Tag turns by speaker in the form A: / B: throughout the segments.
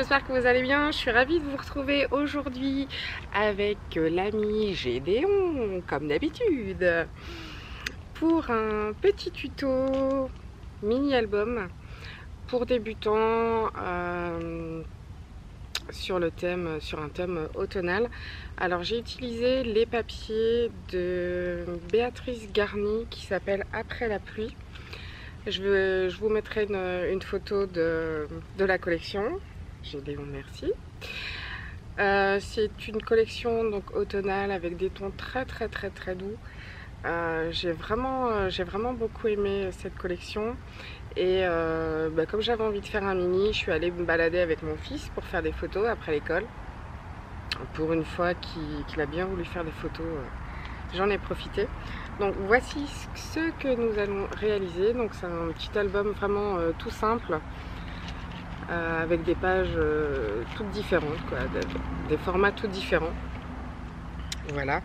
A: j'espère que vous allez bien. Je suis ravie de vous retrouver aujourd'hui avec l'ami Gédéon, comme d'habitude, pour un petit tuto mini-album pour débutants sur un thème automnal. Alors j'ai utilisé les papiers de Béatrice Garny qui s'appelle Après la pluie. Je vous mettrai une photo de la collection. Gédéon, merci. C'est une collection donc automnale avec des tons très doux. J'ai vraiment beaucoup aimé cette collection. Et comme j'avais envie de faire un mini, je suis allée me balader avec mon fils pour faire des photos après l'école. Pour une fois qu'il a bien voulu faire des photos, j'en ai profité. Donc voici ce que nous allons réaliser. Donc c'est un petit album vraiment tout simple, avec des pages toutes différentes, quoi, des formats tout différents. Voilà.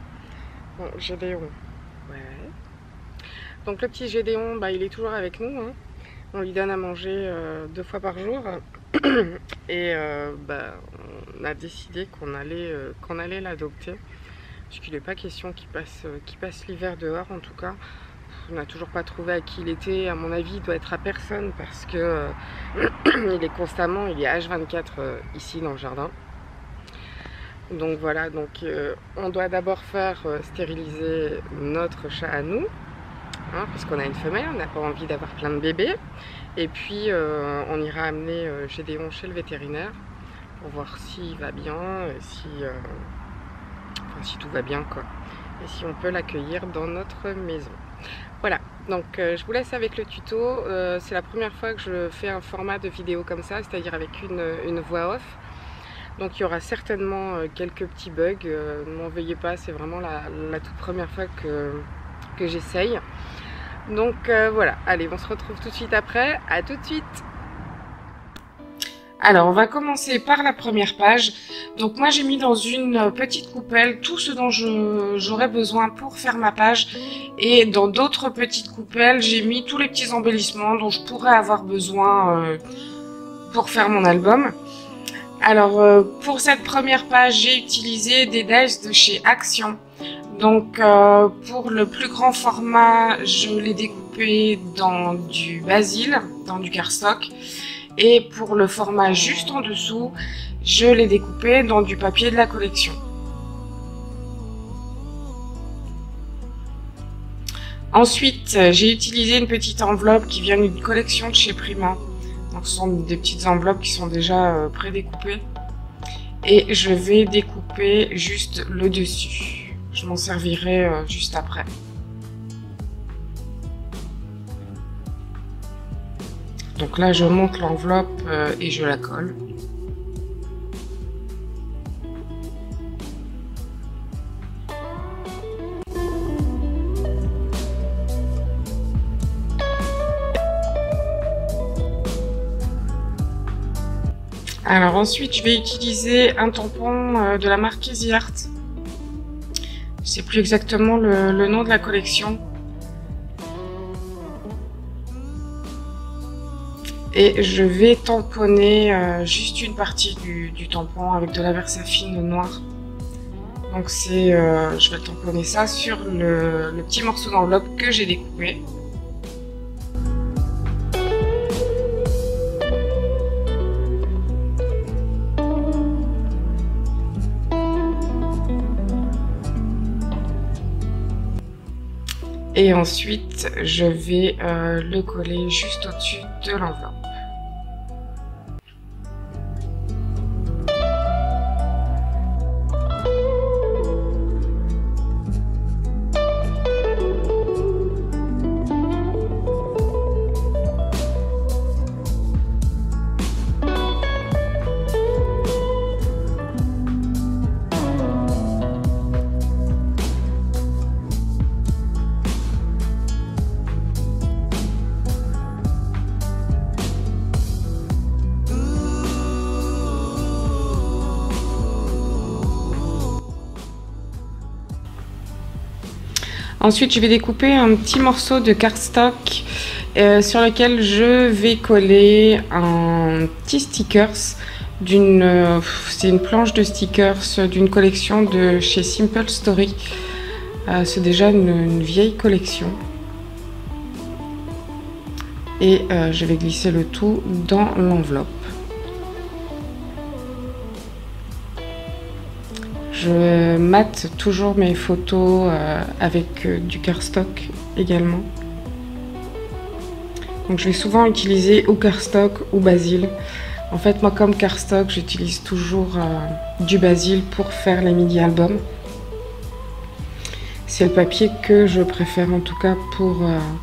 A: Bon, Gédéon. Ouais. Donc le petit Gédéon, il est toujours avec nous, hein. On lui donne à manger 2 fois par jour. Et on a décidé qu'on allait l'adopter. Parce qu'il n'est pas question qu'il passe l'hiver dehors, en tout cas. On n'a toujours pas trouvé à qui il était. À mon avis, il doit être à personne parce que il est H24 ici dans le jardin. Donc voilà, on doit d'abord faire stériliser notre chat à nous, hein, parce qu'on a une femelle, on n'a pas envie d'avoir plein de bébés. Et puis on ira amener Gédéon chez le vétérinaire pour voir s'il va bien, si tout va bien, quoi, et si on peut l'accueillir dans notre maison. Voilà, donc je vous laisse avec le tuto. C'est la première fois que je fais un format de vidéo comme ça, c'est-à-dire avec une voix off. Donc il y aura certainement quelques petits bugs, ne m'en veuillez pas, c'est vraiment la toute première fois que j'essaye. Donc voilà, allez, on se retrouve tout de suite après, à tout de suite. Alors on va commencer par la première page. Donc moi j'ai mis dans une petite coupelle tout ce dont j'aurais besoin pour faire ma page, et dans d'autres petites coupelles j'ai mis tous les petits embellissements dont je pourrais avoir besoin pour faire mon album. Alors pour cette première page j'ai utilisé des dies de chez Action. Donc pour le plus grand format je l'ai découpé dans du basil, dans du cardstock. Et pour le format juste en dessous, je l'ai découpé dans du papier de la collection. Ensuite, j'ai utilisé une petite enveloppe qui vient d'une collection de chez Prima. Donc ce sont des petites enveloppes qui sont déjà pré-découpées. Et je vais découper juste le dessus. Je m'en servirai juste après. Donc là, je monte l'enveloppe et je la colle. Alors ensuite, je vais utiliser un tampon de la marque Easy Art. Je ne sais plus exactement le nom de la collection. Et je vais tamponner juste une partie du tampon avec de la Versafine noire. Donc je vais tamponner ça sur le petit morceau d'enveloppe que j'ai découpé. Et ensuite, je vais le coller juste au-dessus de l'enveloppe. Ensuite, je vais découper un petit morceau de cardstock sur lequel je vais coller un petit stickers c'est une planche de stickers d'une collection de chez Simple Story. C'est déjà une vieille collection. Et je vais glisser le tout dans l'enveloppe. Je mate toujours mes photos avec du cardstock également. Donc je vais souvent utiliser ou cardstock ou basil. En fait, moi comme cardstock, j'utilise toujours du basil pour faire les mini-albums. C'est le papier que je préfère en tout cas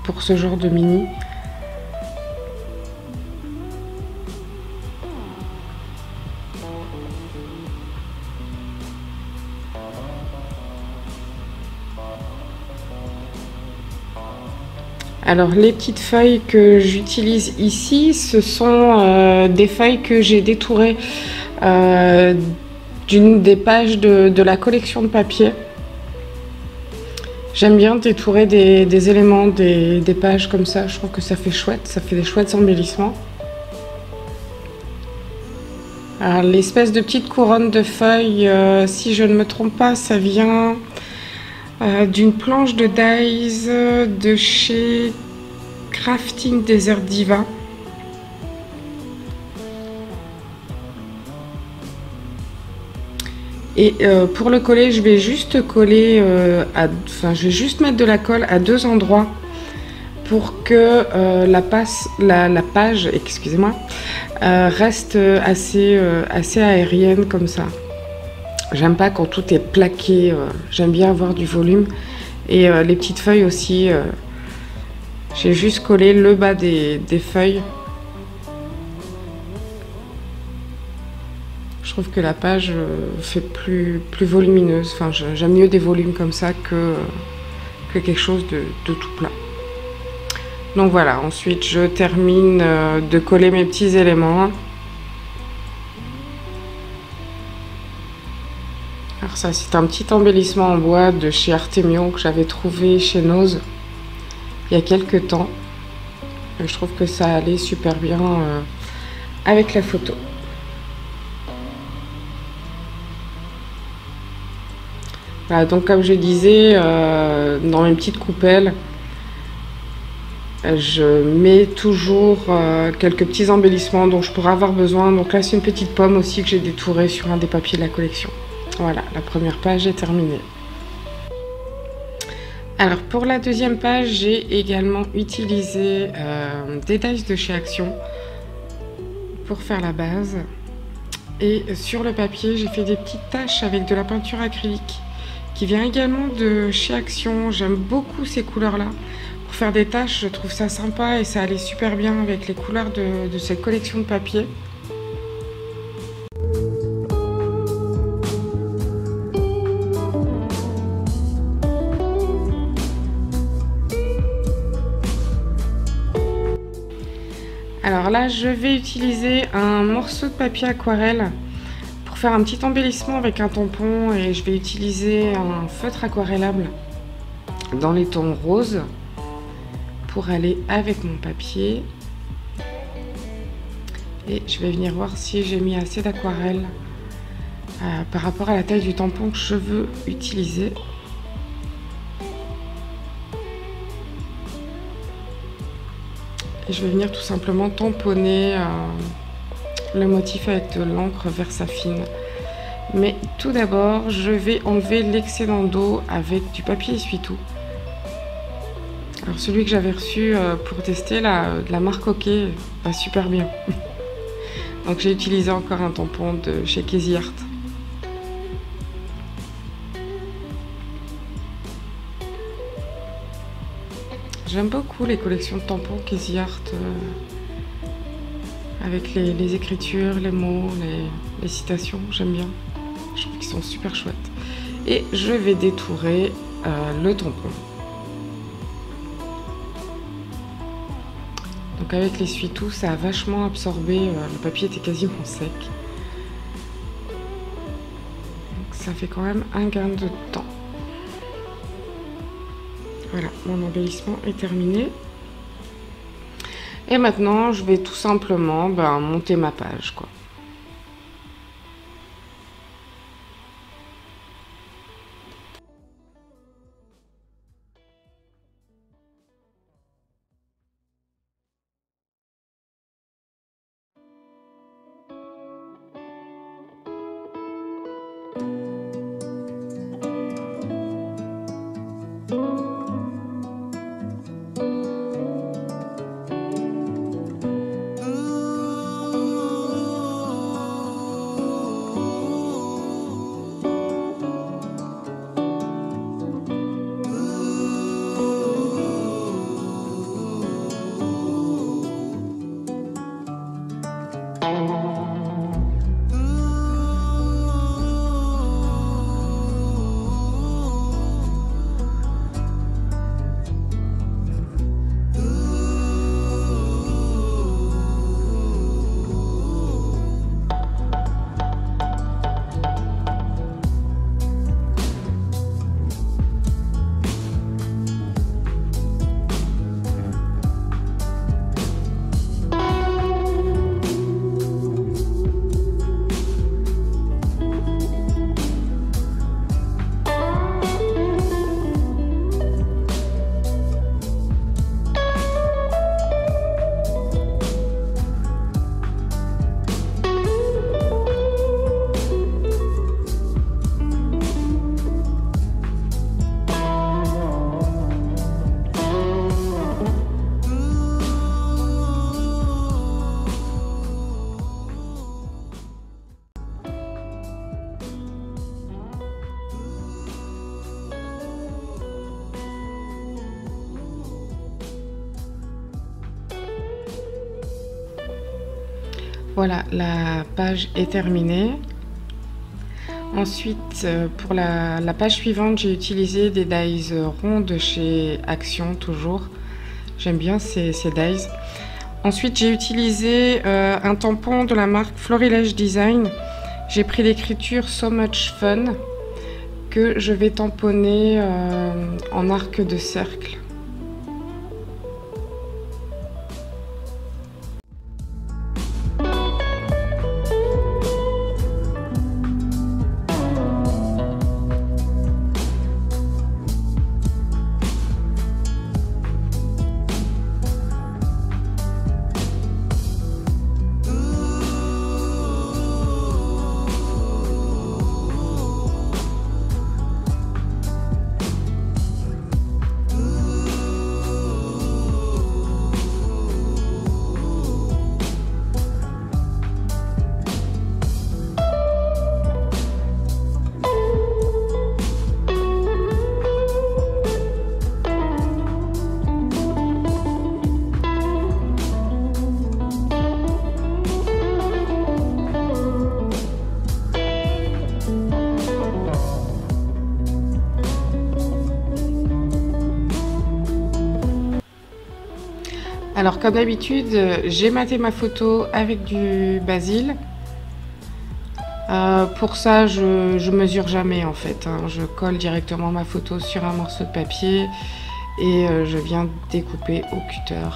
A: pour ce genre de mini. Alors les petites feuilles que j'utilise ici, ce sont des feuilles que j'ai détourées d'une des pages de la collection de papier. J'aime bien détourer des éléments des pages comme ça, je trouve que ça fait chouette, ça fait des chouettes embellissements. Alors l'espèce de petite couronne de feuilles, si je ne me trompe pas, ça vient d'une planche de dies de chez Crafting Desert Diva. Et pour le coller, je vais juste coller, je vais juste mettre de la colle à 2 endroits pour que la page, excusez-moi, reste assez aérienne comme ça. J'aime pas quand tout est plaqué, j'aime bien avoir du volume. Et les petites feuilles aussi, j'ai juste collé le bas des feuilles. Je trouve que la page fait plus volumineuse. Enfin, j'aime mieux des volumes comme ça que quelque chose de tout plat. Donc voilà, ensuite je termine de coller mes petits éléments. Alors ça, c'est un petit embellissement en bois de chez Artemio que j'avais trouvé chez Nose il y a quelques temps. Et je trouve que ça allait super bien avec la photo. Voilà, donc comme je disais, dans mes petites coupelles, je mets toujours quelques petits embellissements dont je pourrais avoir besoin. Donc là, c'est une petite pomme aussi que j'ai détourée sur un des papiers de la collection. Voilà, la première page est terminée. Alors pour la deuxième page, j'ai également utilisé des dies de chez Action pour faire la base. Et sur le papier, j'ai fait des petites taches avec de la peinture acrylique qui vient également de chez Action. J'aime beaucoup ces couleurs-là. Pour faire des taches, je trouve ça sympa et ça allait super bien avec les couleurs de cette collection de papier. Alors là, je vais utiliser un morceau de papier aquarelle pour faire un petit embellissement avec un tampon et je vais utiliser un feutre aquarellable dans les tons roses pour aller avec mon papier. Et je vais venir voir si j'ai mis assez d'aquarelle par rapport à la taille du tampon que je veux utiliser. Et je vais venir tout simplement tamponner le motif avec de l'encre Versafine. Mais tout d'abord, je vais enlever l'excédent d'eau avec du papier essuie-tout. Alors celui que j'avais reçu pour tester, de la marque OK, va super bien. Donc j'ai utilisé encore un tampon de chez Casey Art. J'aime beaucoup les collections de tampons Casey Art avec les écritures, les mots, les citations, j'aime bien. Je trouve qu'ils sont super chouettes. Et je vais détourer le tampon. Donc avec l'essuie-tout, ça a vachement absorbé, le papier était quasiment sec. Donc ça fait quand même un gain de temps. Voilà, mon embellissement est terminé. Et maintenant, je vais tout simplement monter ma page, quoi. Voilà, la page est terminée. Ensuite, pour la page suivante, j'ai utilisé des dies ronds de chez Action, toujours. J'aime bien ces dies. Ensuite, j'ai utilisé un tampon de la marque Florilège Design. J'ai pris l'écriture So Much Fun que je vais tamponner en arc de cercle. Alors comme d'habitude, j'ai maté ma photo avec du basil. Pour ça, je mesure jamais en fait, hein. Je colle directement ma photo sur un morceau de papier et je viens découper au cutter.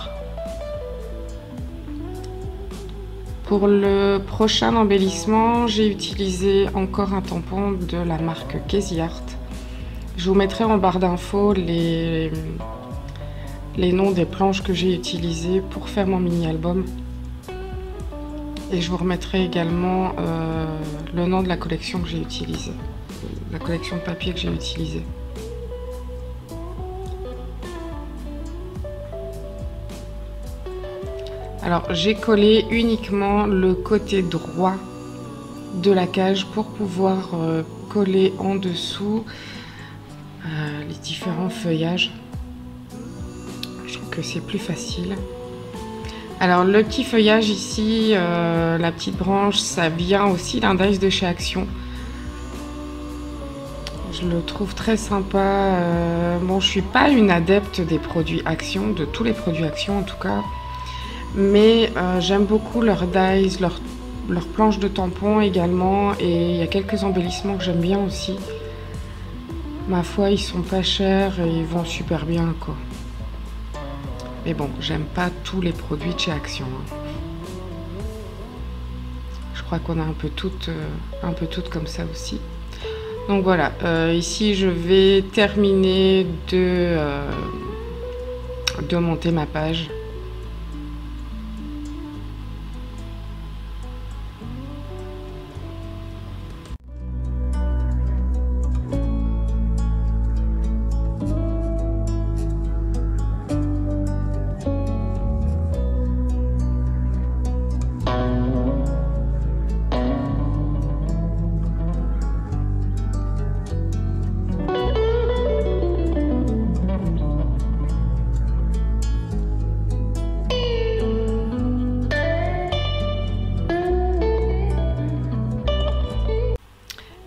A: Pour le prochain embellissement, j'ai utilisé encore un tampon de la marque Casey Art. Je vous mettrai en barre d'infos les noms des planches que j'ai utilisées pour faire mon mini-album. Et je vous remettrai également le nom de la collection que j'ai utilisée, la collection de papier que j'ai utilisée. Alors j'ai collé uniquement le côté droit de la cage pour pouvoir coller en dessous les différents feuillages. Je trouve que c'est plus facile. Alors le petit feuillage ici, la petite branche, ça vient aussi d'un dies de chez Action. Je le trouve très sympa. Bon, je suis pas une adepte des produits Action, de tous les produits Action en tout cas, mais j'aime beaucoup leurs dies, leurs planches de tampons également, et il y a quelques embellissements que j'aime bien aussi. Ma foi, ils sont pas chers et ils vont super bien quoi. Mais bon, j'aime pas tous les produits de chez Action, hein. Je crois qu'on a un peu toutes comme ça aussi. Donc voilà, ici je vais terminer de monter ma page.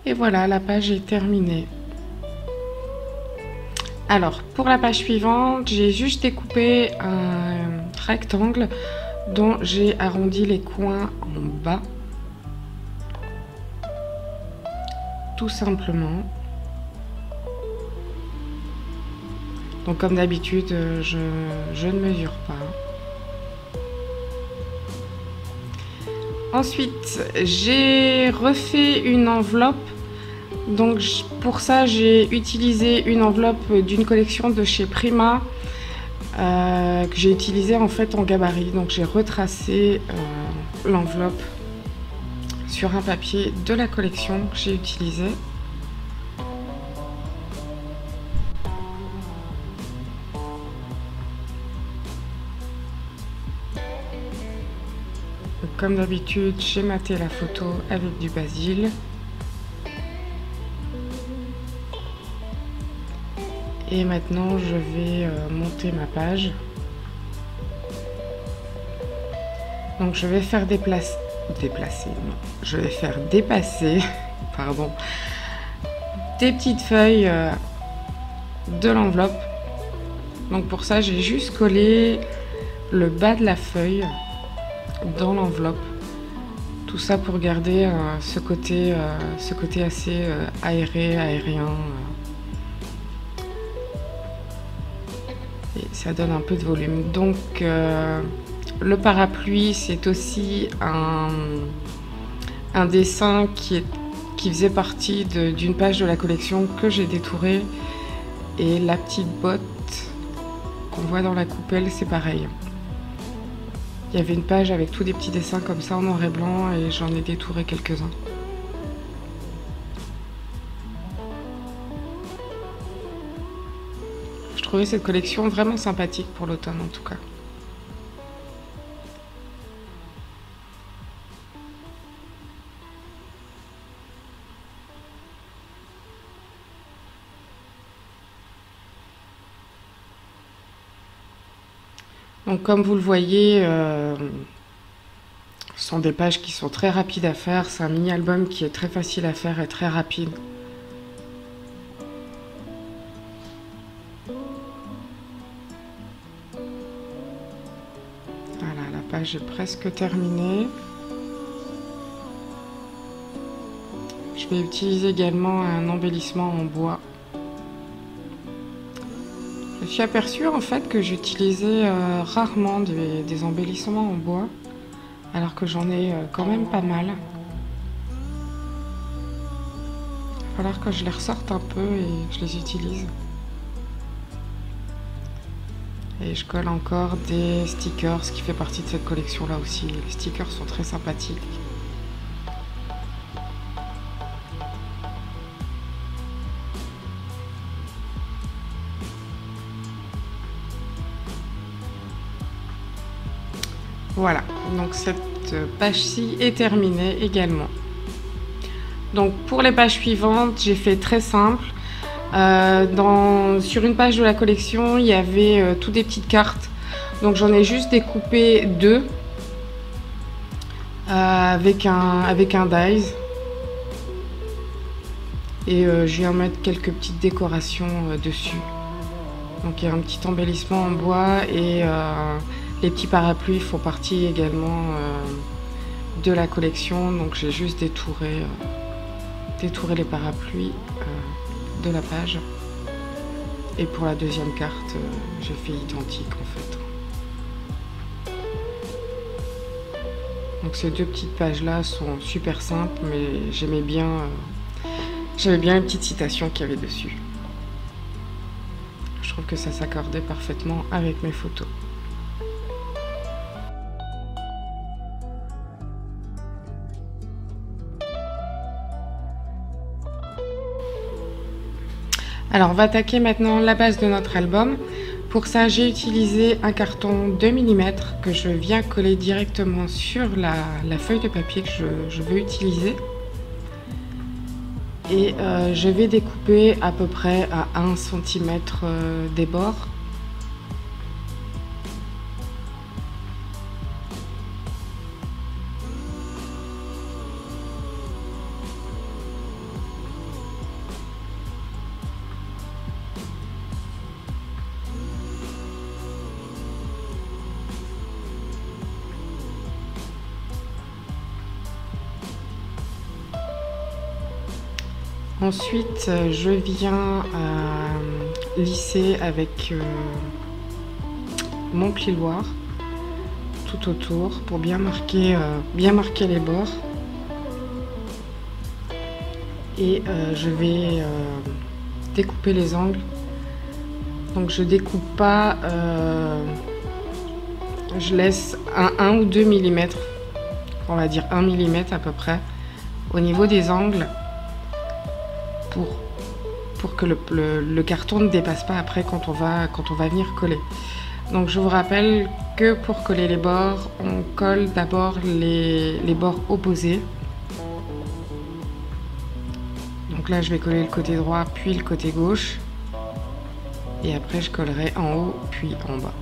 A: Et voilà, la page est terminée. Alors, pour la page suivante, j'ai juste découpé un rectangle dont j'ai arrondi les coins en bas. Tout simplement. Donc comme d'habitude, je ne mesure pas. Ensuite, j'ai refait une enveloppe. Donc pour ça, j'ai utilisé une enveloppe d'une collection de chez Prima que j'ai utilisée en fait en gabarit. Donc j'ai retracé l'enveloppe sur un papier de la collection que j'ai utilisé. Comme d'habitude, j'ai maté la photo avec du basil. Et maintenant, je vais monter ma page. Donc, je vais faire déplacer, non. Je vais faire dépasser, pardon, des petites feuilles de l'enveloppe. Donc pour ça, j'ai juste collé le bas de la feuille dans l'enveloppe. Tout ça pour garder ce côté assez aérien. Et ça donne un peu de volume. Donc le parapluie, c'est aussi un dessin qui faisait partie d'une page de la collection que j'ai détourée. Et la petite botte qu'on voit dans la coupelle, c'est pareil. Il y avait une page avec tous des petits dessins comme ça en noir et blanc et j'en ai détouré quelques-uns. Je trouvais cette collection vraiment sympathique pour l'automne en tout cas. Donc comme vous le voyez, ce sont des pages qui sont très rapides à faire. C'est un mini-album qui est très facile à faire et très rapide. Voilà, la page est presque terminée. Je vais utiliser également un embellissement en bois. Je me suis aperçue en fait que j'utilisais rarement des embellissements en bois, alors que j'en ai quand même pas mal. Il va falloir que je les ressorte un peu et je les utilise. Et je colle encore des stickers, ce qui fait partie de cette collection là aussi. Les stickers sont très sympathiques. Voilà, donc cette page-ci est terminée également. Donc pour les pages suivantes, j'ai fait très simple. Sur une page de la collection, il y avait toutes des petites cartes. Donc j'en ai juste découpé deux avec un dies. Et je viens mettre quelques petites décorations dessus. Donc il y a un petit embellissement en bois et les petits parapluies font partie également de la collection. Donc j'ai juste détouré les parapluies de la page. Et pour la deuxième carte, j'ai fait identique en fait. Donc ces deux petites pages là sont super simples, mais j'aimais bien les petites citations qu'il y avait dessus. Je trouve que ça s'accordait parfaitement avec mes photos. Alors on va attaquer maintenant la base de notre album. Pour ça j'ai utilisé un carton 2 mm que je viens coller directement sur la feuille de papier que je veux utiliser. Et je vais découper à peu près à 1 cm des bords. Ensuite, je viens lisser avec mon plioir tout autour pour bien marquer les bords. Et je vais découper les angles. Donc je découpe pas, je laisse 1 ou 2 mm, on va dire 1 mm à peu près, au niveau des angles. Pour que le carton ne dépasse pas après quand on va venir coller. Donc je vous rappelle que pour coller les bords, on colle d'abord les bords opposés. Donc là je vais coller le côté droit puis le côté gauche. Et après je collerai en haut puis en bas.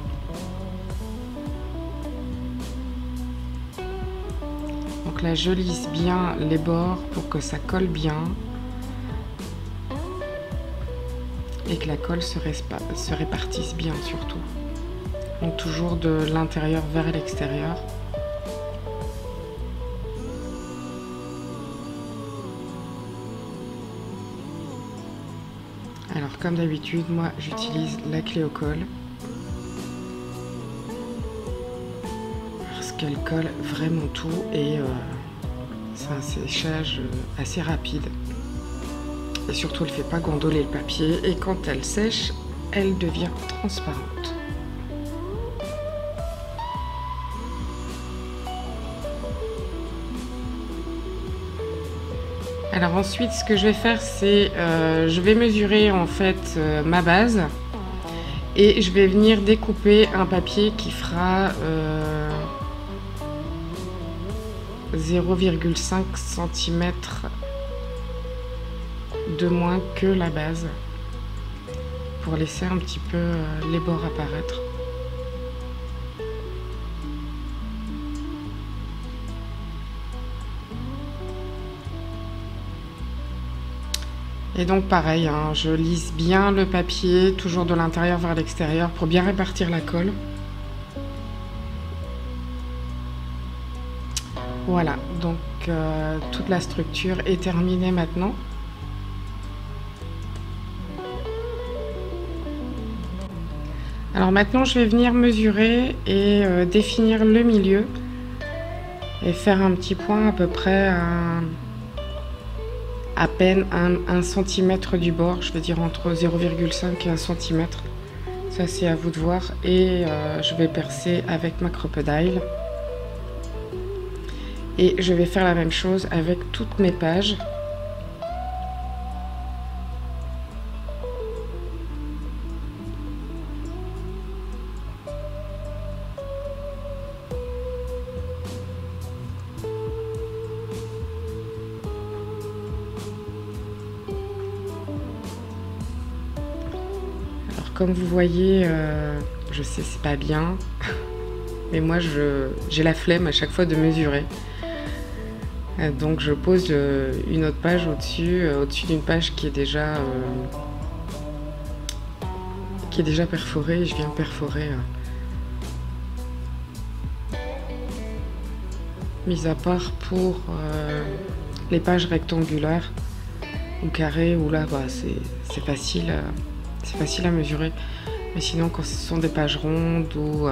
A: là je lisse bien les bords pour que ça colle bien et que la colle se répartisse bien surtout. Donc toujours de l'intérieur vers l'extérieur. Alors comme d'habitude, moi j'utilise la clé au col parce qu'elle colle vraiment tout et c'est un séchage assez rapide. Et surtout elle ne fait pas gondoler le papier et quand elle sèche, elle devient transparente. Alors ensuite ce que je vais faire c'est je vais mesurer en fait ma base et je vais venir découper un papier qui fera 0,5 cm de moins que la base pour laisser un petit peu les bords apparaître. Et donc pareil, hein, je lisse bien le papier, toujours de l'intérieur vers l'extérieur pour bien répartir la colle. Voilà, donc toute la structure est terminée maintenant. Alors maintenant je vais venir mesurer et définir le milieu et faire un petit point à peu près à peine 1 cm du bord, je veux dire entre 0,5 et 1 cm. Ça c'est à vous de voir et je vais percer avec ma crocodile. Et je vais faire la même chose avec toutes mes pages. Comme vous voyez, je sais c'est pas bien, mais moi j'ai la flemme à chaque fois de mesurer. Donc je pose une autre page au-dessus d'une page qui est déjà perforée et je viens perforer. Mis à part pour les pages rectangulaires ou carrées où là bah, c'est facile à mesurer, mais sinon quand ce sont des pages rondes ou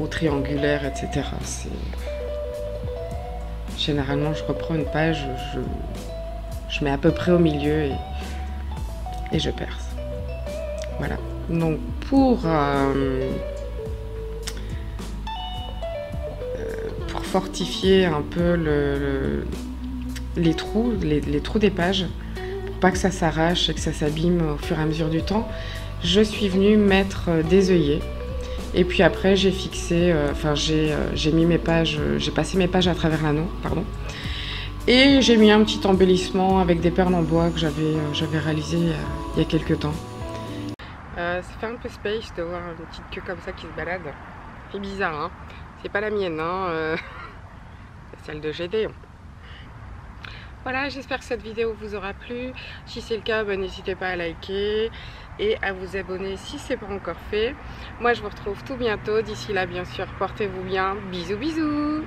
A: triangulaires, etc., généralement je reprends une page, je mets à peu près au milieu et je perce. Voilà, donc pour fortifier un peu les trous des pages, pas que ça s'arrache et que ça s'abîme au fur et à mesure du temps, je suis venue mettre des œillets et puis après j'ai fixé, j'ai mis mes pages, j'ai passé mes pages à travers l'anneau, pardon, et j'ai mis un petit embellissement avec des perles en bois que j'avais réalisé il y a quelques temps. Ça fait un peu space de voir une petite queue comme ça qui se balade, c'est bizarre, hein, c'est pas la mienne, hein, c'est celle de Gédéon. Voilà, j'espère que cette vidéo vous aura plu. Si c'est le cas, n'hésitez pas à liker et à vous abonner si ce n'est pas encore fait. Moi, je vous retrouve tout bientôt. D'ici là, bien sûr, portez-vous bien. Bisous, bisous!